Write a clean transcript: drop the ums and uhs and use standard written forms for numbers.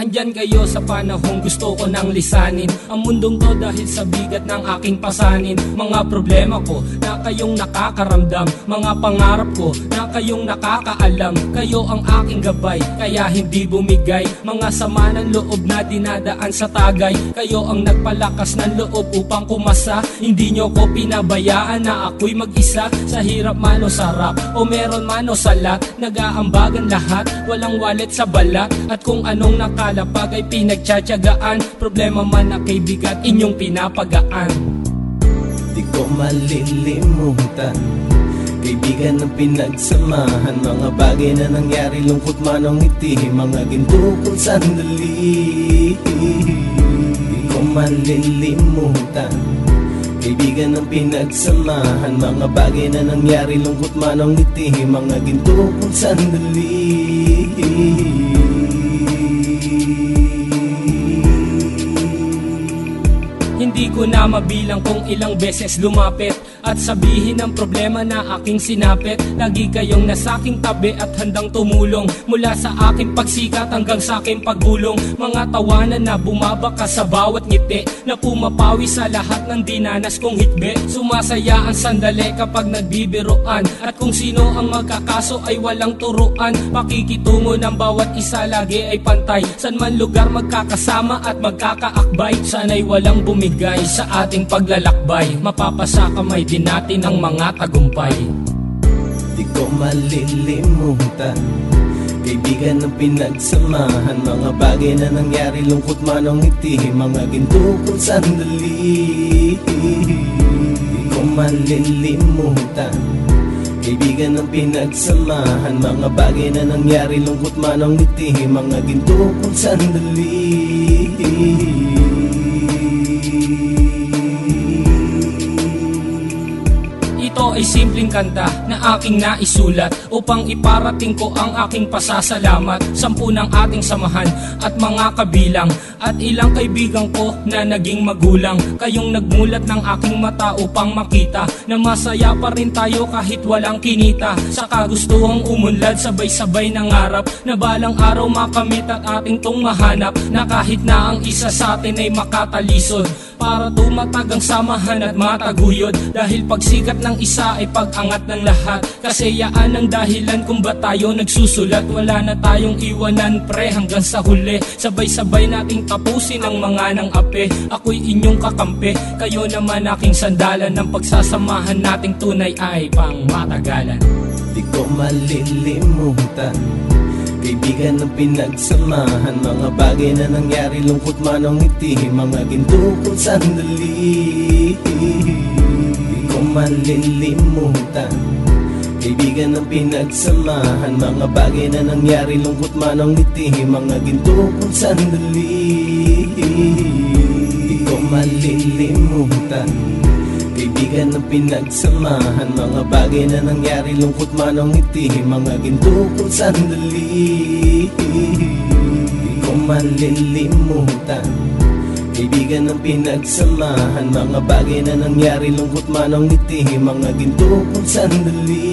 Andyan kayo sa panahong gusto ko nang lisanin ang mundong to dahil sa bigat ng aking pasanin. Mga problema ko na kayong nakakaramdam, mga pangarap ko na kayong nakakaalam. Kayo ang aking gabay, kaya hindi bumigay. Mga sama ng loob na dinadaan sa tagay, kayo ang nagpalakas ng loob upang kumasa. Hindi nyo ko pinabayaan na ako'y mag-isa. Sa hirap man o sarap, o meron man o salat, nag-aambagan lahat, walang wallet sa balat. At kung anong nakalapag ay pinagtsatsagaan, problema man na kay bigat, inyong pinapagaan. Di ko malilimutan kaibigan ng pinagsamahan, mga bagay na nangyari, lungkot man o ngiti, mga ginto kong sandali. Di ko malilimutan kaibigan ng pinagsamahan, mga bagay na nangyari, lungkot man o ngiti, mga ginto kong sandali. Hindi ko na mabilang kung ilang beses lumapit at sabihin ang problema na aking sinapit. Lagi kayong nasa aking tabi at handang tumulong, mula sa aking pagsikat hanggang sa aking paggulong. Mga tawanan na bumabaka sa bawat ngiti, na pumapawi sa lahat ng dinanas kong hitbe. Sumasaya ang sandali kapag nagbibiroan, at kung sino ang magkakaso ay walang turuan. Pakikitungo ng bawat isa lagi ay pantay, san man lugar magkakasama at magkakaakbay. Sana'y walang bumigay sa ating paglalakbay, mapapasa kamay din natin ang mga tagumpay. Di ko malilimutan kaibigan ng pinagsamahan, mga bagay na nangyari, lungkot man o ngiti, mga ginto kong sandali. Di ko malilimutan kaibigan ng pinagsamahan, mga bagay na nangyari, lungkot man o ngiti, mga ginto kong sandali. Ito ay simpleng kanta na aking naisulat upang iparating ko ang aking pasasalamat. 10 ng ating samahan at mga kabilang, at ilang kaibigan ko na naging magulang. Kayong nagmulat ng aking mata upang makita na masaya pa rin tayo kahit walang kinita. Sa kagustuhang umunlad, sabay-sabay nangarap na balang araw makamit at ating tong mahanap, na kahit na ang isa sa atin ay makatalisod, para tumatag ang samahan at mataguyod. Dahil pagsikat ng isa ay pag-angat ng lahat, kasi yaan ang dahilan kung ba't tayo nagsusulat. Wala na tayong iwanan pre hanggang sa huli, sabay-sabay nating tapusin ang mga nang ape. Ako'y inyong kakampi, kayo naman aking sandalan, ng pagsasamahan nating tunay ay pang matagalan. Di ko malilimutan kaibigan ng pinagsamahan, mga bagay na nangyari, lungkot man o ngiti, mga ginto kong sandali. Di ko malilimutan kaibigan ng pinagsamahan, mga bagay na nangyari, lungkot man o ngiti, mga ginto kong sandali. Di ko malilimutan kaibigan ng pinagsamahan, mga bagay na nangyari, lungkot man o ngiti, mga ginto kong sandali. Di ko malilimutan kaibigan ng pinagsamahan, mga bagay na nangyari, lungkot man o ngiti, mga ginto kong sandali.